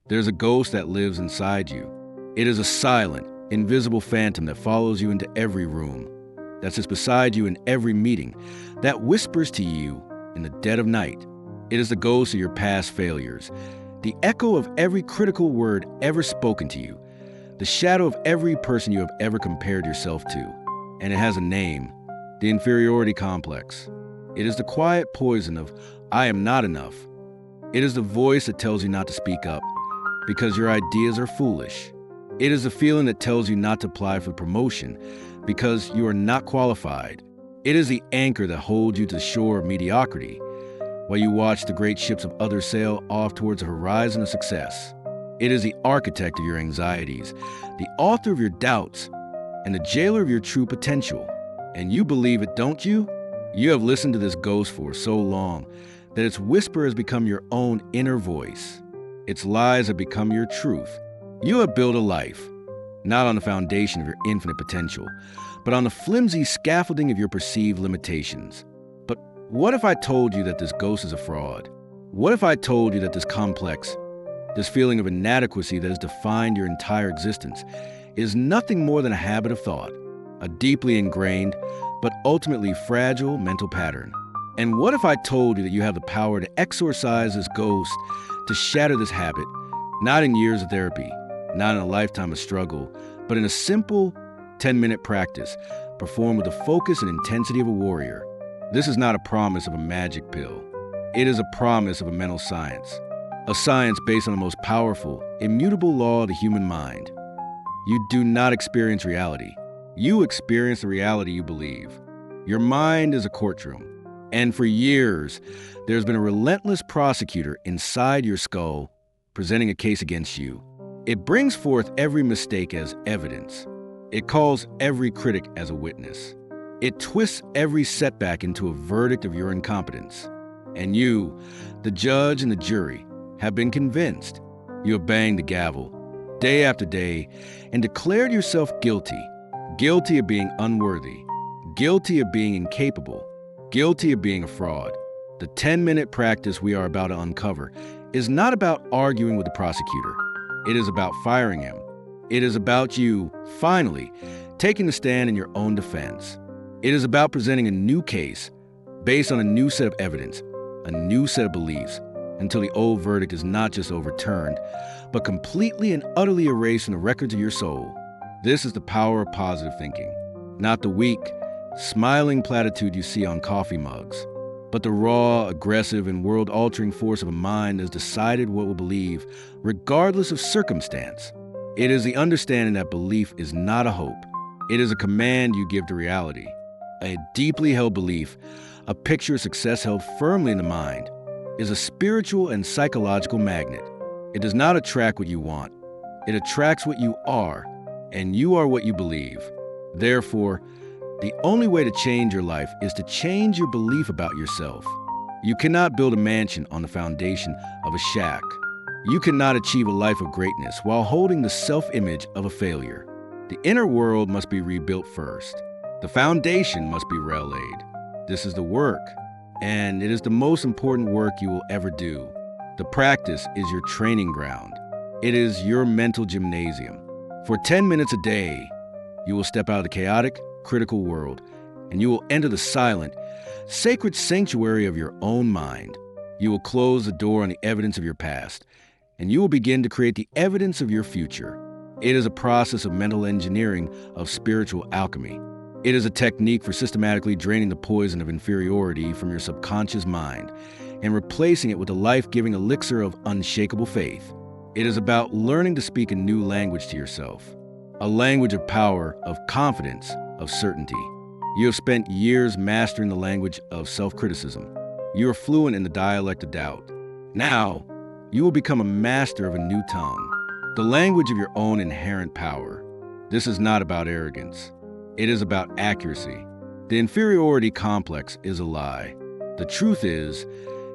There's a ghost that lives inside you. It is a silent, invisible phantom that follows you into every room, that sits beside you in every meeting, that whispers to you in the dead of night. It is the ghost of your past failures, the echo of every critical word ever spoken to you, the shadow of every person you have ever compared yourself to. And it has a name, the inferiority complex. It is the quiet poison of I am not enough. It is the voice that tells you not to speak up because your ideas are foolish. It is the feeling that tells you not to apply for promotion because you are not qualified. It is the anchor that holds you to the shore of mediocrity while you watch the great ships of others sail off towards the horizon of success. It is the architect of your anxieties, the author of your doubts, and the jailer of your true potential. And you believe it, don't you? You have listened to this ghost for so long that its whisper has become your own inner voice. Its lies have become your truth. You have built a life, not on the foundation of your infinite potential, but on the flimsy scaffolding of your perceived limitations. But what if I told you that this ghost is a fraud? What if I told you that this complex, this feeling of inadequacy that has defined your entire existence, is nothing more than a habit of thought, a deeply ingrained, but ultimately fragile mental pattern? And what if I told you that you have the power to exorcise this ghost, to shatter this habit, not in years of therapy, not in a lifetime of struggle, but in a simple 10-minute practice performed with the focus and intensity of a warrior? This is not a promise of a magic pill. It is a promise of a mental science, a science based on the most powerful, immutable law of the human mind. You do not experience reality. You experience the reality you believe. Your mind is a courtroom. And for years, there's been a relentless prosecutor inside your skull presenting a case against you. It brings forth every mistake as evidence. It calls every critic as a witness. It twists every setback into a verdict of your incompetence. And you, the judge and the jury, have been convinced. You have banged the gavel, day after day, and declared yourself guilty. Guilty of being unworthy. Guilty of being incapable. Guilty of being a fraud. The 10-minute practice we are about to uncover is not about arguing with the prosecutor. It is about firing him. It is about you, finally, taking a stand in your own defense. It is about presenting a new case based on a new set of evidence, a new set of beliefs, until the old verdict is not just overturned, but completely and utterly erased from the records of your soul. This is the power of positive thinking, not the weak, smiling platitude you see on coffee mugs, but the raw, aggressive, and world-altering force of a mind that has decided what will believe, regardless of circumstance. It is the understanding that belief is not a hope. It is a command you give to reality. A deeply held belief, a picture of success held firmly in the mind, is a spiritual and psychological magnet. It does not attract what you want. It attracts what you are, and you are what you believe. Therefore, the only way to change your life is to change your belief about yourself. You cannot build a mansion on the foundation of a shack. You cannot achieve a life of greatness while holding the self-image of a failure. The inner world must be rebuilt first. The foundation must be laid. This is the work, and it is the most important work you will ever do. The practice is your training ground. It is your mental gymnasium. For 10 minutes a day, you will step out of the chaotic, critical world, and you will enter the silent, sacred sanctuary of your own mind. You will close the door on the evidence of your past, and you will begin to create the evidence of your future. It is a process of mental engineering, of spiritual alchemy. It is a technique for systematically draining the poison of inferiority from your subconscious mind and replacing it with a life-giving elixir of unshakable faith. It is about learning to speak a new language to yourself, a language of power, of confidence, of certainty. You have spent years mastering the language of self-criticism. You are fluent in the dialect of doubt. Now, you will become a master of a new tongue, the language of your own inherent power. This is not about arrogance. It is about accuracy. The inferiority complex is a lie. The truth is,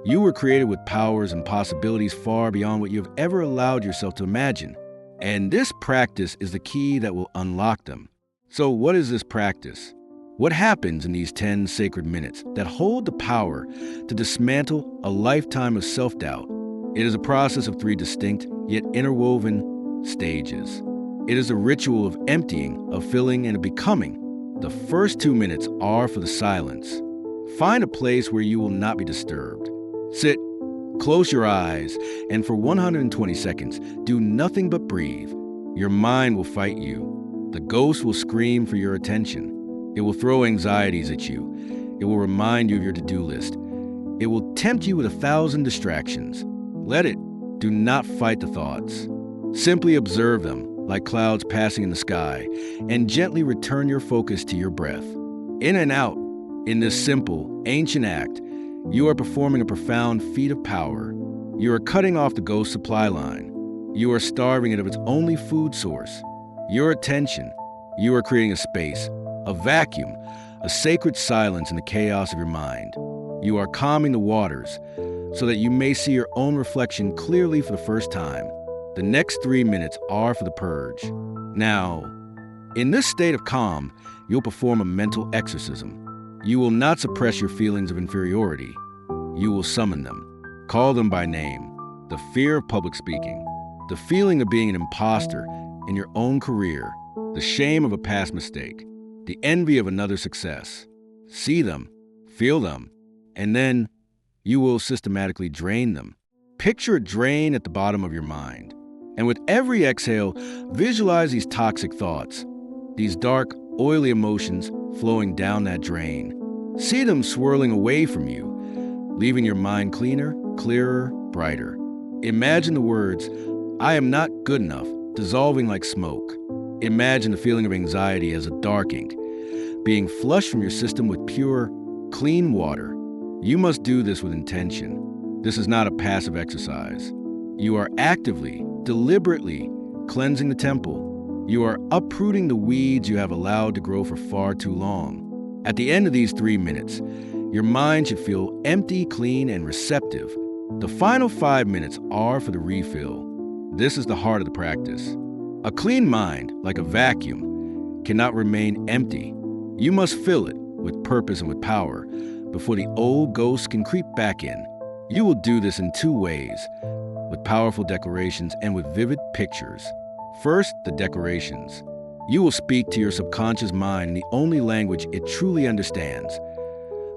you were created with powers and possibilities far beyond what you have ever allowed yourself to imagine. And this practice is the key that will unlock them. So what is this practice? What happens in these 10 sacred minutes that hold the power to dismantle a lifetime of self-doubt? It is a process of 3 distinct, yet interwoven stages. It is a ritual of emptying, of filling, and of becoming. The first 2 minutes are for the silence. Find a place where you will not be disturbed. Sit, close your eyes, and for 120 seconds, do nothing but breathe. Your mind will fight you. The ghost will scream for your attention. It will throw anxieties at you. It will remind you of your to-do list. It will tempt you with 1,000 distractions. Let it. Do not fight the thoughts. Simply observe them, like clouds passing in the sky, and gently return your focus to your breath. In and out, in this simple, ancient act, you are performing a profound feat of power. You are cutting off the ghost supply line. You are starving it of its only food source, your attention. You are creating a space, a vacuum, a sacred silence in the chaos of your mind. You are calming the waters so that you may see your own reflection clearly for the first time. The next 3 minutes are for the purge. Now, in this state of calm, you'll perform a mental exorcism. You will not suppress your feelings of inferiority. You will summon them. Call them by name. The fear of public speaking, the feeling of being an imposter in your own career, the shame of a past mistake, the envy of another success. See them, feel them, and then you will systematically drain them. Picture a drain at the bottom of your mind. And with every exhale, visualize these toxic thoughts, these dark, oily emotions flowing down that drain. See them swirling away from you, leaving your mind cleaner, clearer, brighter. Imagine the words, "I am not good enough," dissolving like smoke. Imagine the feeling of anxiety as a dark ink, being flushed from your system with pure, clean water. You must do this with intention. This is not a passive exercise. You are actively, deliberately cleansing the temple. You are uprooting the weeds you have allowed to grow for far too long. At the end of these 3 minutes, your mind should feel empty, clean, and receptive. The final 5 minutes are for the refill. This is the heart of the practice. A clean mind, like a vacuum, cannot remain empty. You must fill it with purpose and with power before the old ghosts can creep back in. You will do this in 2 ways, with powerful declarations and with vivid pictures. First, the declarations. You will speak to your subconscious mind in the only language it truly understands,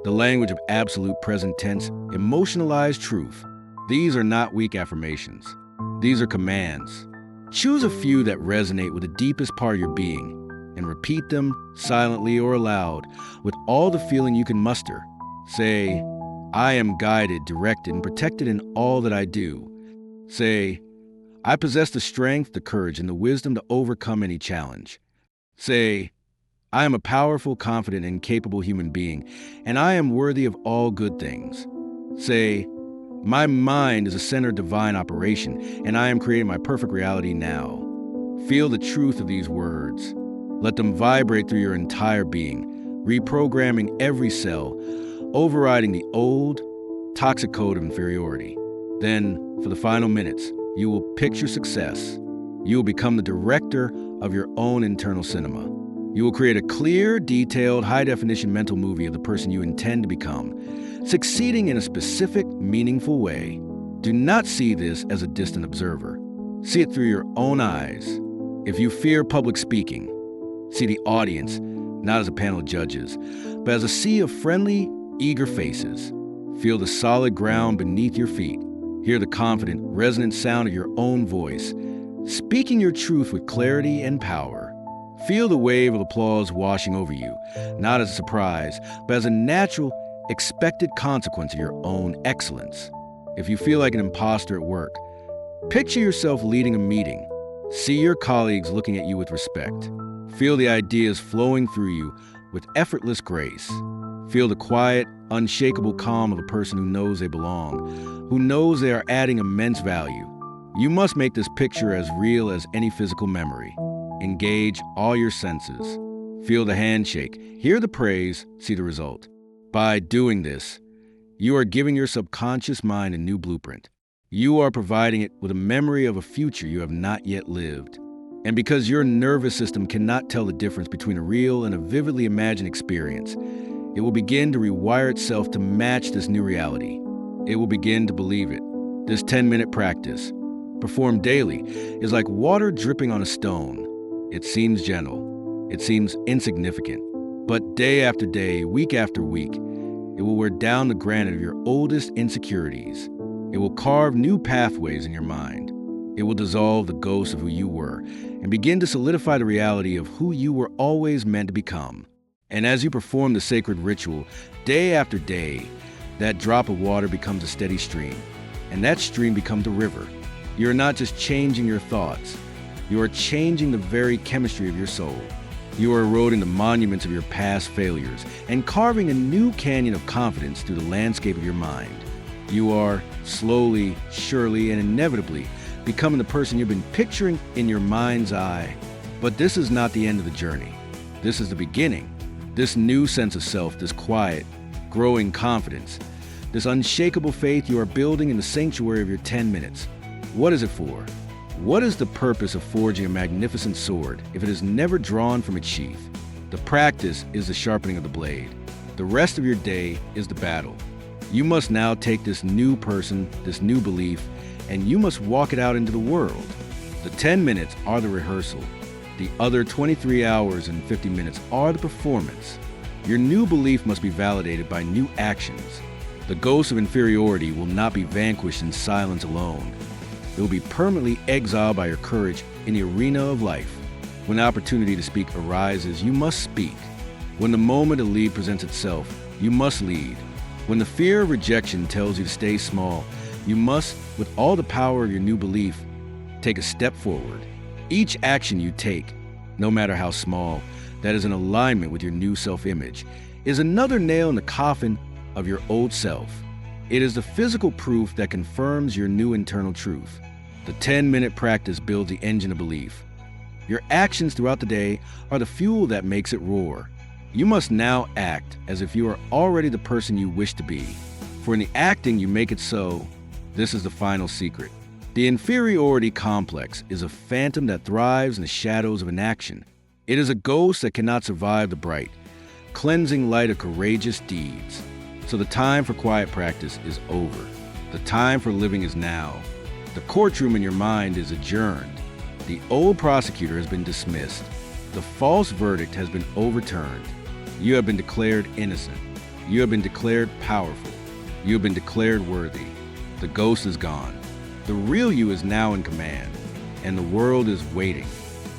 the language of absolute present tense, emotionalized truth. These are not weak affirmations. These are commands. Choose a few that resonate with the deepest part of your being and repeat them silently or aloud with all the feeling you can muster. Say, "I am guided, directed, and protected in all that I do." Say, "I possess the strength, the courage, and the wisdom to overcome any challenge." Say, "I am a powerful, confident, and capable human being, and I am worthy of all good things." Say, "My mind is a center of divine operation, and I am creating my perfect reality now." Feel the truth of these words. Let them vibrate through your entire being, reprogramming every cell, overriding the old, toxic code of inferiority. Then, for the final minutes, you will picture success. You will become the director of your own internal cinema. You will create a clear, detailed, high-definition mental movie of the person you intend to become, succeeding in a specific, meaningful way. Do not see this as a distant observer. See it through your own eyes. If you fear public speaking, see the audience not as a panel of judges, but as a sea of friendly, eager faces. Feel the solid ground beneath your feet. Hear the confident, resonant sound of your own voice, speaking your truth with clarity and power. Feel the wave of applause washing over you, not as a surprise, but as a natural, expected consequence of your own excellence. If you feel like an imposter at work, picture yourself leading a meeting. See your colleagues looking at you with respect. Feel the ideas flowing through you with effortless grace. Feel the quiet, unshakable calm of a person who knows they belong, who knows they are adding immense value. You must make this picture as real as any physical memory. Engage all your senses. Feel the handshake, hear the praise, see the result. By doing this, you are giving your subconscious mind a new blueprint. You are providing it with a memory of a future you have not yet lived. And because your nervous system cannot tell the difference between a real and a vividly imagined experience, it will begin to rewire itself to match this new reality. It will begin to believe it. This 10-minute practice, performed daily, is like water dripping on a stone. It seems gentle. It seems insignificant. But day after day, week after week, it will wear down the granite of your oldest insecurities. It will carve new pathways in your mind. It will dissolve the ghost of who you were and begin to solidify the reality of who you were always meant to become. And as you perform the sacred ritual, day after day, that drop of water becomes a steady stream, and that stream becomes a river. You are not just changing your thoughts, you are changing the very chemistry of your soul. You are eroding the monuments of your past failures and carving a new canyon of confidence through the landscape of your mind. You are slowly, surely, and inevitably becoming the person you've been picturing in your mind's eye. But this is not the end of the journey. This is the beginning. This new sense of self, this quiet, growing confidence, this unshakable faith you are building in the sanctuary of your 10 minutes. What is it for? What is the purpose of forging a magnificent sword if it is never drawn from its sheath? The practice is the sharpening of the blade. The rest of your day is the battle. You must now take this new person, this new belief, and you must walk it out into the world. The 10 minutes are the rehearsal. The other 23 hours and 50 minutes are the performance. Your new belief must be validated by new actions. The ghost of inferiority will not be vanquished in silence alone. It will be permanently exiled by your courage in the arena of life. When the opportunity to speak arises, you must speak. When the moment to lead presents itself, you must lead. When the fear of rejection tells you to stay small, you must, with all the power of your new belief, take a step forward. Each action you take, no matter how small, that is in alignment with your new self-image, is another nail in the coffin of your old self. It is the physical proof that confirms your new internal truth. The 10-minute practice builds the engine of belief. Your actions throughout the day are the fuel that makes it roar. You must now act as if you are already the person you wish to be. For in the acting you make it so. This is the final secret. The inferiority complex is a phantom that thrives in the shadows of inaction. It is a ghost that cannot survive the bright, cleansing light of courageous deeds. So the time for quiet practice is over. The time for living is now. The courtroom in your mind is adjourned. The old prosecutor has been dismissed. The false verdict has been overturned. You have been declared innocent. You have been declared powerful. You have been declared worthy. The ghost is gone. The real you is now in command, and the world is waiting.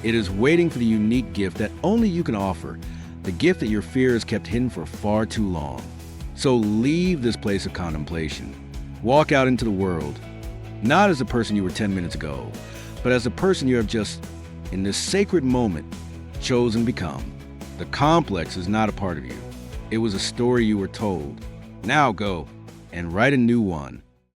It is waiting for the unique gift that only you can offer, the gift that your fear has kept hidden for far too long. So leave this place of contemplation. Walk out into the world, not as the person you were 10 minutes ago, but as the person you have just, in this sacred moment, chosen to become. The complex is not a part of you. It was a story you were told. Now go and write a new one.